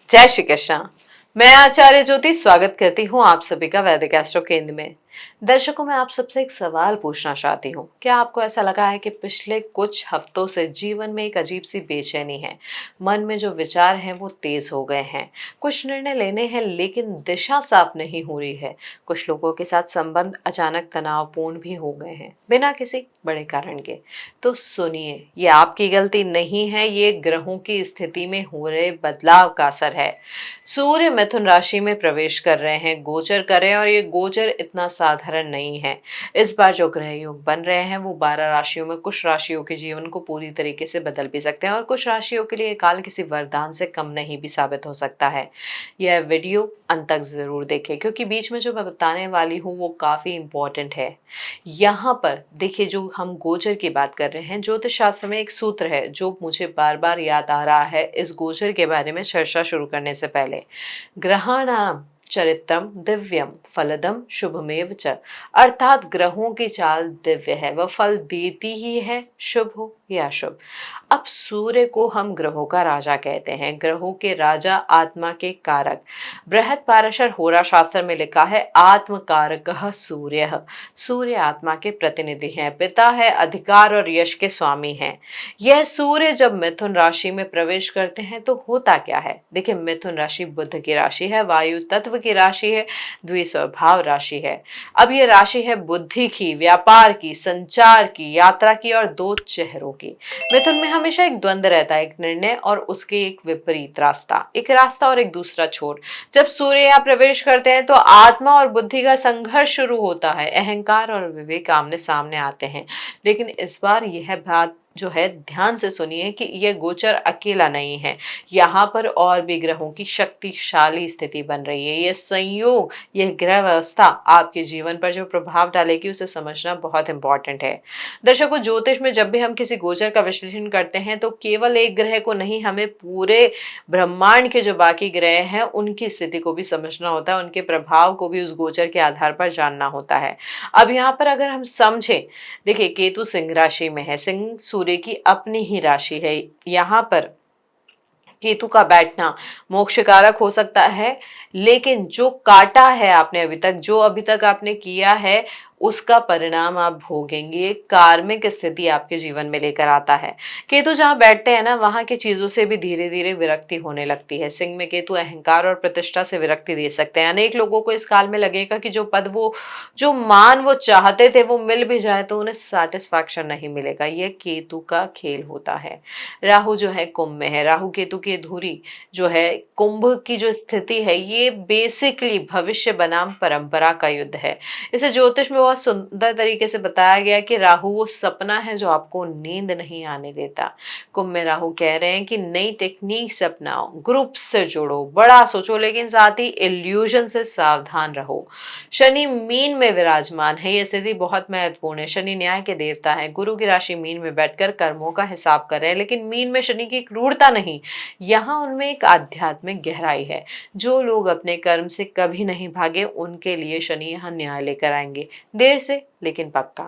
जय श्री कृष्णा। मैं आचार्य ज्योति स्वागत करती हूँ आप सभी का वैदिक एस्ट्रो केंद्र में। दर्शकों, मैं आप सबसे एक सवाल पूछना चाहती हूँ। क्या आपको ऐसा लगा है कि पिछले कुछ हफ्तों से जीवन में एक अजीब सी बेचैनी है? मन में जो विचार हैं वो तेज हो गए हैं। कुछ निर्णय लेने हैं लेकिन दिशा साफ नहीं हो रही है। कुछ लोगों के साथ संबंध अचानक तनावपूर्ण भी हो गए हैं बिना किसी बड़े कारण के। तो सुनिए, ये आपकी गलती नहीं है, ये ग्रहों की स्थिति में हो रहे बदलाव का असर है। सूर्य मिथुन राशि में प्रवेश कर रहे हैं, गोचर कर रहे हैं, और ये गोचर इतना साधारण नहीं है। इस बार जो ग्रह योग बन रहे हैं वो 12 राशियों में कुछ राशियों के जीवन को पूरी तरीके से बदल भी सकते हैं, और कुछ राशियों के लिए काल किसी वरदान से कम नहीं भी साबित हो सकता है। यह वीडियो अंत तक जरूर देखें, क्योंकि बीच में जो मैं बताने वाली हूँ वो काफी इंपॉर्टेंट है। यहाँ पर देखिए, जो हम गोचर की बात कर रहे हैं, ज्योतिष शास्त्र में एक सूत्र है जो मुझे बार बार याद आ रहा है इस गोचर के बारे में चर्चा शुरू करने से पहले। ग्रहाणाम चरित्रम दिव्यम फलदम शुभमेव च। अर्थात ग्रहों की चाल दिव्य है, वह फल देती ही है, शुभ हो या अशुभ। अब सूर्य को हम ग्रहों का राजा कहते हैं, ग्रहों के राजा, आत्मा के कारक। बृहद पाराशर होरा शास्त्र में लिखा है, आत्म कारकः सूर्य। सूर्य आत्मा के प्रतिनिधि हैं, पिता है, अधिकार और यश के स्वामी हैं। यह सूर्य जब मिथुन राशि में प्रवेश करते हैं तो होता क्या है? देखिए, मिथुन राशि बुध की राशि है, वायु तत्व की राशि है, द्विस्वभाव राशि है। अब ये राशि है बुद्धि की, व्यापार की, संचार की, यात्रा की और दो चेहरों की। मिथुन में हमेशा एक द्वंद रहता है, एक निर्णय और उसके एक विपरीत रास्ता, एक रास्ता और एक दूसरा छोर। जब सूर्य यहाँ प्रवेश करते हैं तो आत्मा और बुद्धि का संघर्ष शुरू होता है, अहंकार और विवेक आमने सामने आते हैं। लेकिन इस बार यह बात जो है, ध्यान से सुनिए कि यह गोचर अकेला नहीं है। यहाँ पर और भी ग्रहों की शक्तिशाली स्थिति बन रही है। यह संयोग, यह ग्रह व्यवस्था आपके जीवन पर जो प्रभाव डालेगी उसे समझना बहुत इंपॉर्टेंट है। दर्शकों, ज्योतिष में जब भी हम किसी गोचर का विश्लेषण करते हैं तो केवल एक ग्रह को नहीं, हमें पूरे ब्रह्मांड के जो बाकी ग्रह हैं उनकी स्थिति को भी समझना होता है, उनके प्रभाव को भी उस गोचर के आधार पर जानना होता है। अब यहाँ पर अगर हम समझें, देखिए, केतु सिंह राशि में है। सिंह सूर्य की अपनी ही राशि है। यहाँ पर केतु का बैठना मोक्षकारक हो सकता है, लेकिन जो काटा है आपने अभी तक, जो अभी तक आपने किया है, उसका परिणाम आप भोगेंगे। कार्मिक स्थिति आपके जीवन में लेकर आता है। केतु जहां बैठते हैं ना, वहां की चीजों से भी धीरे धीरे विरक्ति होने लगती है। सिंह में केतु अहंकार और प्रतिष्ठा से विरक्ति दे सकते हैं। अनेक लोगों को इस काल में लगेगा कि जो पद, वो जो मान वो चाहते थे वो मिल भी जाए तो उन्हें सेटिस्फैक्शन नहीं मिलेगा। यह केतु का खेल होता है। राहु जो है कुंभ में है। राहु केतु की धुरी जो है, कुंभ की जो स्थिति है, ये बेसिकली भविष्य बनाम परंपरा का युद्ध है। इसे ज्योतिष में बहुत सुंदर तरीके से बताया गया कि राहु वो सपना है जो आपको नींद नहीं आने देता। कुंभ में राहु कह रहे हैं कि नई टेक्निक से अपनाओ, ग्रुप से जुड़ो, बड़ा सोचो, लेकिन साथ ही इल्यूजन से सावधान रहो। शनि मीन में विराजमान है। यह स्थिति बहुत महत्वपूर्ण है। शनि न्याय के देवता है। गुरु की राशि मीन में बैठकर कर्मों का हिसाब कर रहे हैं, लेकिन मीन में शनि की क्रूरता नहीं, यहाँ उनमें एक आध्यात्मिक गहराई है। जो लोग अपने कर्म से कभी नहीं भागे, उनके लिए शनि यहाँ न्याय लेकर आएंगे, देर से लेकिन पक्का।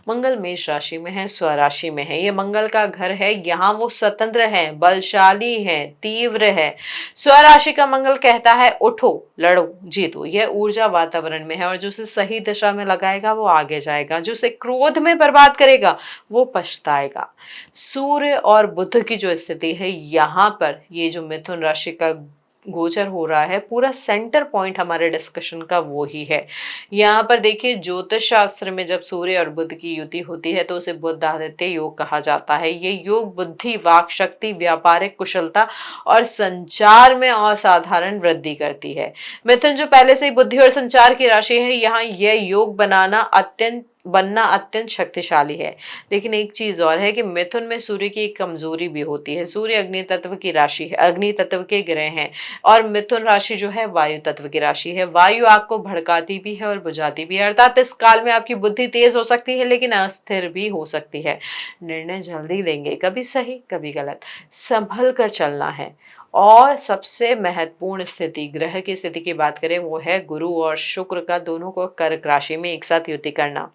मंगल मेष राशि में है, स्वराशि में है। ये मंगल का घर है। यहाँ वो स्वतंत्र है, बलशाली है, तीव्र है। स्वराशि का मंगल कहता है उठो, लड़ो, जीतो। यह ऊर्जा वातावरण में है, और जो उसे सही दिशा में लगाएगा वो आगे जाएगा, जो उसे क्रोध में बर्बाद करेगा वो पछताएगा। सूर्य और बुध की जो स्थिति है, यहाँ पर ये जो मिथुन राशि का गोचर हो रहा है, पूरा सेंटर पॉइंट हमारे डिस्कशन का वो ही है। यहाँ पर देखिए, ज्योतिष शास्त्र में जब सूर्य और बुध की युति होती है तो उसे बुध आदित्य योग कहा जाता है। ये योग बुद्धि, वाक शक्ति, व्यापारिक कुशलता और संचार में असाधारण वृद्धि करती है। मिथुन जो पहले से ही बुद्धि और संचार की राशि है, यहाँ यह योग बनना अत्यंत शक्तिशाली है। लेकिन एक चीज और है कि मिथुन में सूर्य की एक कमजोरी भी होती है। सूर्य अग्नि तत्व की राशि है, अग्नि तत्व के ग्रह हैं, और मिथुन राशि जो है वायु तत्व की राशि है। वायु आपको भड़काती भी है और बुझाती भी है। अर्थात इस काल में आपकी बुद्धि तेज हो सकती है, लेकिन अस्थिर भी हो सकती है। निर्णय जल्दी लेंगे, कभी सही कभी गलत, संभल कर चलना है। और सबसे महत्वपूर्ण स्थिति, ग्रह की स्थिति की बात करें, वो है गुरु और शुक्र का दोनों को कर्क राशि में एक साथ युति करना।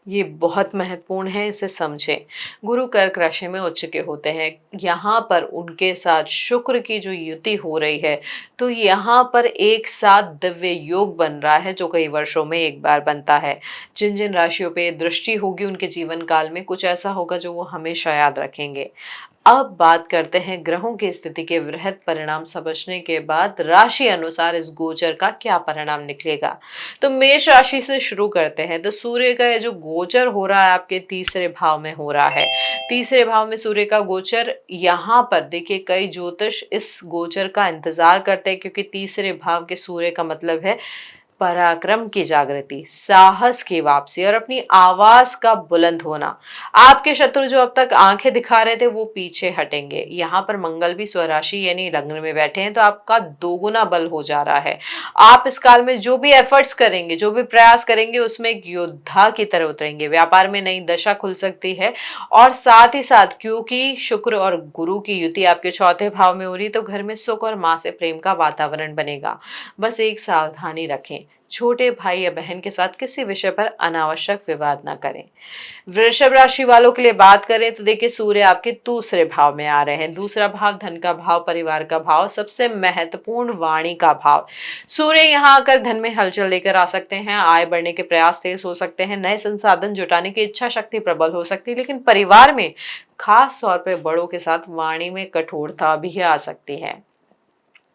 ये बहुत महत्वपूर्ण है, इसे समझें। गुरु कर्क राशि में उच्च के होते हैं, यहाँ पर उनके साथ शुक्र की जो युति हो रही है, तो यहाँ पर एक साथ दिव्य योग बन रहा है जो कई वर्षों में एक बार बनता है। जिन जिन राशियों पे दृष्टि होगी उनके जीवन काल में कुछ ऐसा होगा जो वो हमेशा याद रखेंगे। अब बात करते हैं ग्रहों की स्थिति के वृहद परिणाम समझने के बाद राशि अनुसार इस गोचर का क्या परिणाम निकलेगा। तो मेष राशि से शुरू करते हैं। तो सूर्य का ये जो गोचर हो रहा है आपके तीसरे भाव में हो रहा है। तीसरे भाव में सूर्य का गोचर, यहाँ पर देखिए कई ज्योतिष इस गोचर का इंतजार करते हैं, क्योंकि तीसरे भाव के सूर्य का मतलब है पराक्रम की जागृति, साहस की वापसी और अपनी आवाज का बुलंद होना। आपके शत्रु जो अब तक आंखें दिखा रहे थे वो पीछे हटेंगे। यहाँ पर मंगल भी स्वराशि यानी लग्न में बैठे हैं, तो आपका दोगुना बल हो जा रहा है। आप इस काल में जो भी एफर्ट्स करेंगे, जो भी प्रयास करेंगे, उसमें एक योद्धा की तरह उतरेंगे। व्यापार में नई दशा खुल सकती है, और साथ ही साथ क्योंकि शुक्र और गुरु की युति आपके चौथे भाव में हो रही, तो घर में सुख और मां से प्रेम का वातावरण बनेगा। बस एक सावधानी रखें, छोटे भाई या बहन के साथ किसी विषय पर अनावश्यक विवाद ना करें। वृषभ राशि वालों के लिए बात करें तो देखिए सूर्य आपके दूसरे भाव में आ रहे हैं। दूसरा भाव धन का भाव, परिवार का भाव, सबसे महत्वपूर्ण वाणी का भाव। सूर्य यहाँ आकर धन में हलचल लेकर आ सकते हैं, आय बढ़ने के प्रयास तेज हो सकते हैं, नए संसाधन जुटाने की इच्छा शक्ति प्रबल हो सकती है, लेकिन परिवार में खास तौर पर बड़ों के साथ वाणी में कठोरता भी आ सकती है।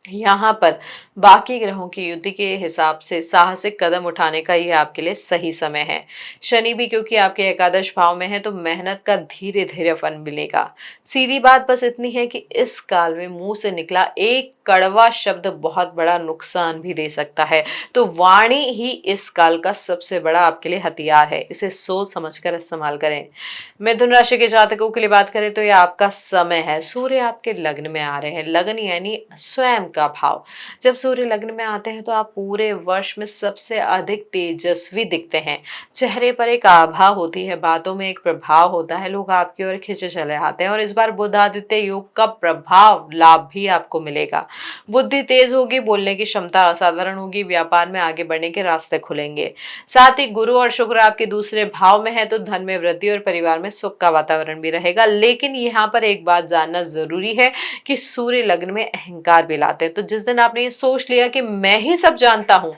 यहाँ पर बाकी ग्रहों की युति के हिसाब से साहसिक कदम उठाने का ये आपके लिए सही समय है। शनि भी क्योंकि आपके एकादश भाव में है, तो मेहनत का धीरे धीरे फल मिलेगा। सीधी बात बस इतनी है कि इस काल में मुंह से निकला एक कड़वा शब्द बहुत बड़ा नुकसान भी दे सकता है। तो वाणी ही इस काल का सबसे बड़ा आपके लिए हथियार है, इसे सोच समझकर इस्तेमाल करें। मिथुन राशि के जातकों के लिए बात करें तो यह आपका समय है। सूर्य आपके लग्न में आ रहे हैं। लग्न यानी स्वयं का भाव। जब सूर्य लग्न में आते हैं तो आप पूरे वर्ष में सबसे अधिक तेजस्वी दिखते हैं। चेहरे पर एक आभा होती है, बातों में एक प्रभाव होता है, लोग आपकी ओर खिंचे चले आते हैं। और इस बार बुध आदित्य योग का प्रभाव लाभ भी आपको मिलेगा। बुद्धि तेज होगी, बोलने की क्षमता असाधारण होगी, व्यापार में आगे बढ़ने के रास्ते खुलेंगे। साथ ही गुरु और शुक्र आपके दूसरे भाव में है, तो धन में वृद्धि और परिवार में सुख का वातावरण भी रहेगा। लेकिन यहाँ पर एक बात जानना जरूरी है कि सूर्य लग्न में अहंकार भी लाते हैं। तो जिस दिन आपने ये सोच लिया कि मैं ही सब जानता हूं,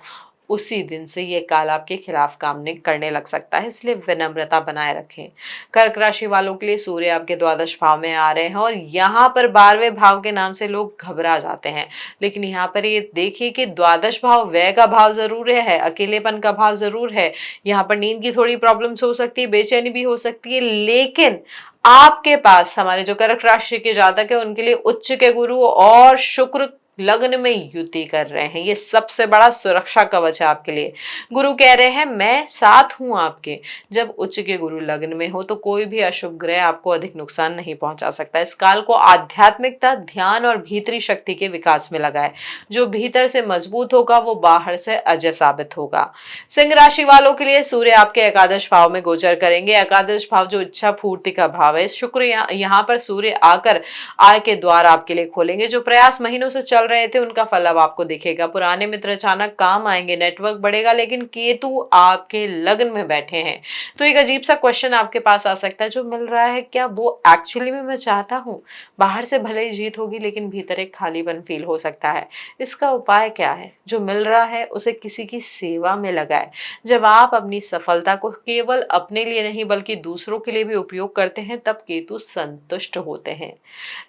उसी दिन से ये काल आपके खिलाफ काम करने लग सकता है, इसलिए विनम्रता बनाए रखें। कर्क राशि वालों के लिए सूर्य आपके द्वादश भाव में आ रहे हैं, और यहाँ पर 12वें भाव के नाम से लोग घबरा जाते हैं। लेकिन यहाँ पर ये देखिए कि द्वादश भाव व्यय का भाव जरूर है, अकेलेपन का भाव जरूर है। यहाँ पर नींद की थोड़ी प्रॉब्लम्स हो सकती है, बेचैनी भी हो सकती है, लेकिन आपके पास हमारे जो कर्क राशि के जातक है उनके लिए उच्च के गुरु और शुक्र लग्न में युति कर रहे हैं। ये सबसे बड़ा सुरक्षा कवच है आपके लिए। गुरु कह रहे हैं मैं साथ हूं आपके। जब उच्च के गुरु लग्न में हो तो कोई भी अशुभ ग्रह आपको अधिक नुकसान नहीं पहुंचा सकता। इस काल को आध्यात्मिकता, ध्यान और भीतरी शक्ति के विकास में लगाए। जो भीतर से मजबूत होगा वो बाहर से अजय साबित होगा। सिंह राशि वालों के लिए सूर्य आपके एकादश भाव में गोचर करेंगे। एकादश भाव जो इच्छा पूर्ति का भाव है, शुक्र यहाँ पर सूर्य आकर आय के द्वार आपके लिए खोलेंगे। जो प्रयास महीनों से चल रहे थे उनका फल अब आपको दिखेगा। पुराने मित्र अचानक काम आएंगे, नेटवर्क बढ़ेगा, लेकिन केतु आपके लग्न में बैठे हैं। तो एक अजीब सा क्वेश्चन आपके पास आ सकता है, जो मिल रहा है क्या वो एक्चुअली में मैं चाहता हूँ। बाहर से भले ही जीत होगी, लेकिन भीतर एक खालीपन फील हो सकता है। इसका उपाय क्या है? जो मिल रहा है उसे किसी की सेवा में लगाए। जब आप अपनी सफलता को केवल अपने लिए नहीं बल्कि दूसरों के लिए भी उपयोग करते हैं, तब केतु संतुष्ट होते हैं।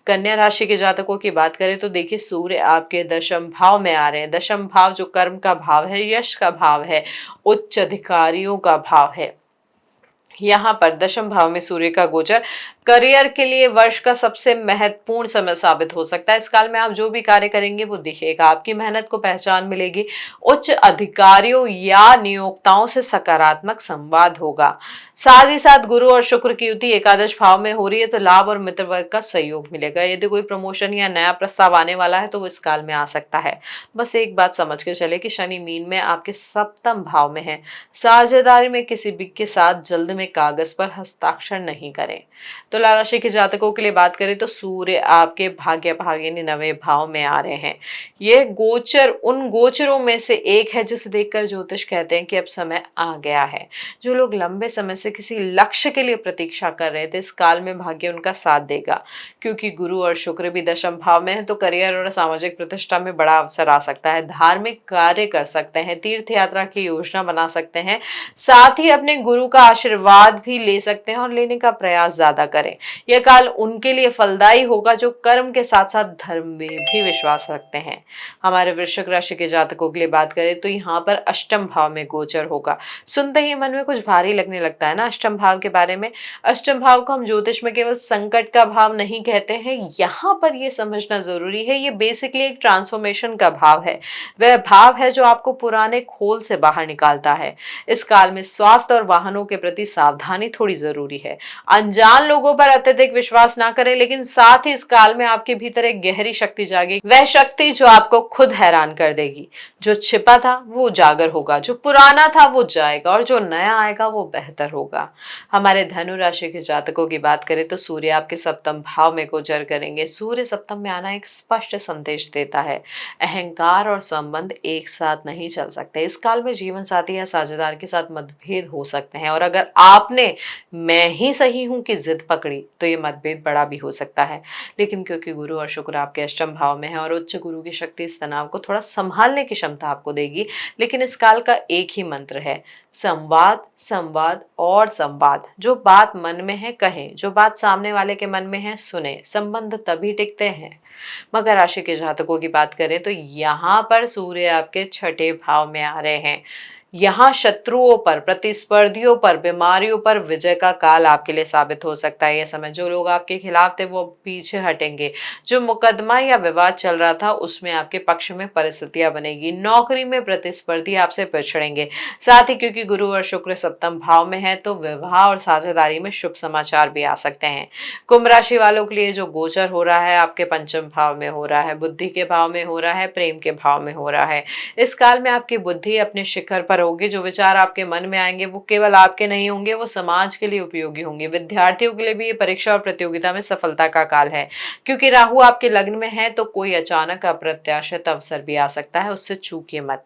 कन्या राशि के जातकों की बात करें तो देखिए सूर्य आपके दशम भाव में आ रहे हैं। दशम भाव जो कर्म का भाव है, यश का भाव है, उच्च अधिकारियों का भाव है। यहाँ पर दशम भाव में सूर्य का गोचर करियर के लिए वर्ष का सबसे महत्वपूर्ण समय साबित हो सकता है। इस काल में आप जो भी कार्य करेंगे वो दिखेगा, आपकी मेहनत को पहचान मिलेगी। उच्च अधिकारियों या नियोक्ताओं से सकारात्मक संवाद होगा। साथ ही साथ गुरु और शुक्र की युति एकादश भाव में हो रही है, तो लाभ और मित्र वर्ग का सहयोग मिलेगा। यदि कोई प्रमोशन या नया प्रस्ताव आने वाला है तो वो इस काल में आ सकता है। बस एक बात समझ के चले कि शनि मीन में आपके सप्तम भाव में है। साझेदारी में किसी के साथ जल्द में कागज पर हस्ताक्षर नहीं करें। तुला राशि के जातकों के लिए बात करें तो सूर्य आपके भाग्य भागिनी नवे भाव में आ रहे हैं। ये गोचर उन गोचरों में से एक है जिसे देखकर ज्योतिष कहते हैं कि अब समय आ गया है। जो लोग लंबे समय से किसी लक्ष्य के लिए प्रतीक्षा कर रहे थे, इस काल में भाग्य उनका साथ देगा। क्योंकि गुरु और शुक्र भी दशम भाव में है तो करियर और सामाजिक प्रतिष्ठा में बड़ा अवसर आ सकता है। धार्मिक कार्य कर सकते हैं, तीर्थ यात्रा की योजना बना सकते हैं, साथ ही अपने गुरु का आशीर्वाद भी ले सकते हैं और लेने का प्रयास ज्यादा करें। यह काल उनके लिए फलदायी होगा जो कर्म के साथ साथ धर्म में भी विश्वास रखते हैं। हमारे वृश्चिक राशि के जातकों के लिए बात करें तो यहाँ पर अष्टम भाव में गोचर होगा। सुनते ही मन में कुछ भारी लगने लगता है ना अष्टम भाव के बारे में। अष्टम भाव को हम ज्योतिष में केवल संकट का भाव नहीं कहते हैं, यहाँ पर यह समझना जरूरी है, ये बेसिकली एक ट्रांसफॉर्मेशन का भाव है। वह भाव है जो आपको पुराने खोल से बाहर निकालता है। इस काल में स्वास्थ्य और वाहनों के प्रति सावधानी थोड़ी जरूरी है। अनजान लोगों पर अत्यधिक विश्वास ना करें, लेकिन साथ ही इस काल में आपके भीतर एक गहरी शक्ति जागेगी, वह शक्ति जो आपको खुद हैरान कर देगी। जो छिपा था वो उजागर होगा, जो पुराना था वो जाएगा और जो नया आएगा वो बेहतर होगा। हमारे धनु राशि के जातकों की बात करें तो सूर्य आपके सप्तम भाव में गोचर करेंगे। सूर्य सप्तम में आना एक स्पष्ट संदेश देता है, अहंकार और संबंध एक साथ नहीं चल सकते। इस काल में जीवन साथी या साझेदार के साथ मतभेद हो सकते हैं और अगर आपने मैं ही सही हूं की जिद पकड़ी तो ये मतभेद बड़ा भी हो सकता है। लेकिन क्योंकि गुरु और शुक्र आपके अष्टम भाव में है और उच्च गुरु की शक्ति इस तनाव को थोड़ा संभालने की क्षमता आपको देगी। लेकिन इस काल का एक ही मंत्र है, संवाद संवाद और संवाद। जो बात मन में है कहें, जो बात सामने वाले के मन में है सुने। संबंध तभी टिकते हैं। मकर राशि के जातकों की बात करें तो यहाँ पर सूर्य आपके छठे भाव में आ रहे हैं। यहाँ शत्रुओं पर, प्रतिस्पर्धियों पर, बीमारियों पर विजय का काल आपके लिए साबित हो सकता है। यह समय जो लोग आपके खिलाफ थे वो पीछे हटेंगे। जो मुकदमा या विवाद चल रहा था उसमें आपके पक्ष में परिस्थितियां बनेगी। नौकरी में प्रतिस्पर्धी आपसे पिछड़ेंगे। साथ ही क्योंकि गुरु और शुक्र सप्तम भाव में है तो विवाह और साझेदारी में शुभ समाचार भी आ सकते हैं। कुंभ राशि वालों के लिए जो गोचर हो रहा है आपके पंचम भाव में हो रहा है, बुद्धि के भाव में हो रहा है, प्रेम के भाव में हो रहा है। इस काल में आपकी बुद्धि अपने शिखर पर होगी। जो विचार आपके मन में आएंगे वो केवल आपके नहीं होंगे, वो समाज के लिए उपयोगी होंगे। विद्यार्थियों के लिए भी ये परीक्षा और प्रतियोगिता में सफलता का काल है। क्योंकि राहु आपके लग्न में है तो कोई अचानक अप्रत्याशित अवसर भी आ सकता है, उससे चूकिए मत।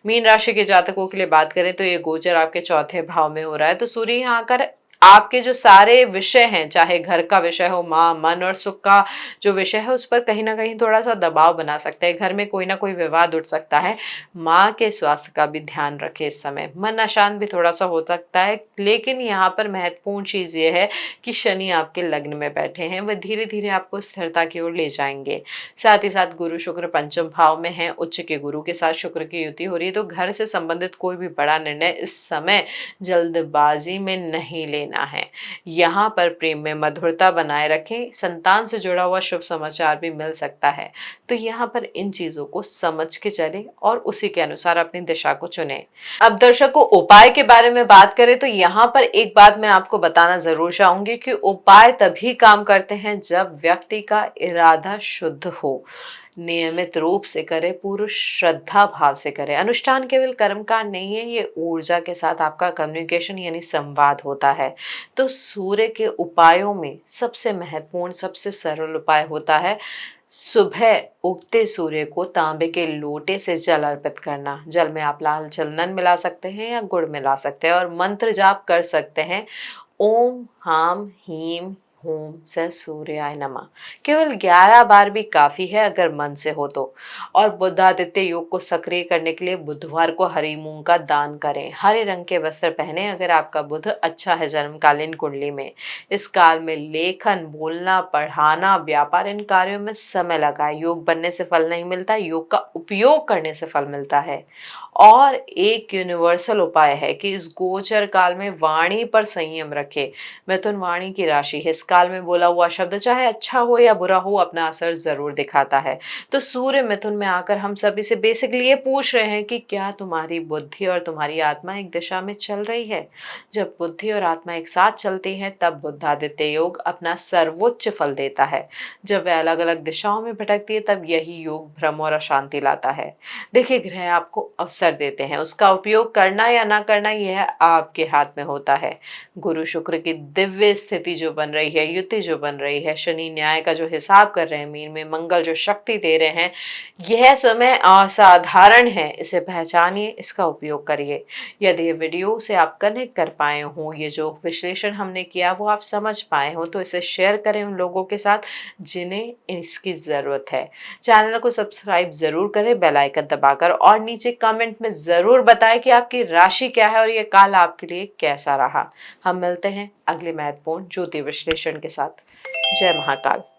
मीन राशि के जातकों के लिए बात करें तो ये गोचर आपके चौथे भाव में हो रहा है तो सूर्य यहाँ आकर आपके जो सारे विषय हैं, चाहे घर का विषय हो, माँ, मन और सुख का जो विषय है उस पर कहीं ना कहीं थोड़ा सा दबाव बना सकता है। घर में कोई ना कोई विवाद उठ सकता है। माँ के स्वास्थ्य का भी ध्यान रखें। इस समय मन अशांत भी थोड़ा सा हो सकता है। लेकिन यहाँ पर महत्वपूर्ण चीज ये है कि शनि आपके लग्न में बैठे हैं, वह धीरे धीरे आपको स्थिरता की ओर ले जाएंगे। साथ ही साथ गुरु शुक्र पंचम भाव में है, उच्च के गुरु के साथ शुक्र की युति हो रही है तो घर से संबंधित कोई भी बड़ा निर्णय इस समय जल्दबाजी में नहीं लेना है। यहाँ पर प्रेम में मधुरता बनाए रखें। संतान से जुड़ा हुआ शुभ समाचार भी मिल सकता है तो यहाँ पर इन चीजों को समझ के चले और उसी के अनुसार अपनी दिशा को चुने। अब दर्शकों उपाय के बारे में बात करें तो यहाँ पर एक बात मैं आपको बताना जरूर चाहूंगी कि उपाय तभी काम करते हैं जब व्यक्ति का इरादा शुद्ध हो। नियमित रूप से करे, पूर्ण श्रद्धा भाव से करे। अनुष्ठान केवल कर्मकांड नहीं है, ये ऊर्जा के साथ आपका कम्युनिकेशन यानी संवाद होता है। तो सूर्य के उपायों में सबसे महत्वपूर्ण, सबसे सरल उपाय होता है सुबह उगते सूर्य को तांबे के लोटे से जल अर्पित करना। जल में आप लाल चंदन मिला सकते हैं या गुड़ मिला सकते हैं और मंत्र जाप कर सकते हैं, ओम हाम हीम होम से सूर्याय नमः। केवल 11 बार भी काफी है अगर मन से हो तो। और बुधादित्य योग को सक्रिय करने के लिए बुधवार को हरी मूंग का दान करें। हरे रंग के वस्त्र पहने अगर आपका बुध अच्छा है जन्मकालीन कुंडली में। इस काल में लेखन, बोलना, पढ़ाना, व्यापार, इन कार्यों में समय लगाए। योग बनने से फल नहीं मिलता, योग का उपयोग करने से फल मिलता है। और एक यूनिवर्सल उपाय है कि इस गोचर काल में वाणी पर संयम रखे। मिथुन वाणी की राशि है। इस काल में बोला हुआ शब्द चाहे अच्छा हो या बुरा हो अपना असर जरूर दिखाता है। तो सूर्य मिथुन में आकर हम सभी से बेसिकली ये पूछ रहे हैं कि क्या तुम्हारी बुद्धि और तुम्हारी आत्मा एक दिशा में चल रही है। जब बुद्धि और आत्मा एक साथ चलती हैं तब बुद्धादित्य योग अपना सर्वोच्च फल देता है। जब वह अलग अलग दिशाओं में भटकती है तब यही योग भ्रम और अशांति लाता है। देखिए, ग्रह आपको अवसर देते हैं, उसका उपयोग करना या ना करना यह आपके हाथ में होता है। गुरु शुक्र की दिव्य स्थिति जो बन रही है, युति जो बन रही है, शनि न्याय का जो हिसाब कर रहे हैं मीन में, मंगल जो शक्ति दे रहे हैं, यह समय असाधारण है। इसे पहचानिए, इसका उपयोग करिए। यदि ये वीडियो से आप कनेक्ट कर पाए हो, ये जो विश्लेषण हमने किया वो आप समझ पाए हो, तो इसे शेयर करें उन लोगों के साथ जिन्हें इसकी ज़रूरत है। चैनल को सब्सक्राइब ज़रूर करें बेल आइकन दबाकर, और नीचे कमेंट में ज़रूर बताएं कि आपकी राशि क्या है और ये काल आपके लिए कैसा रहा। हम मिलते हैं अगले महत्वपूर्ण ज्योति विश्लेषण के साथ। जय महाकाल।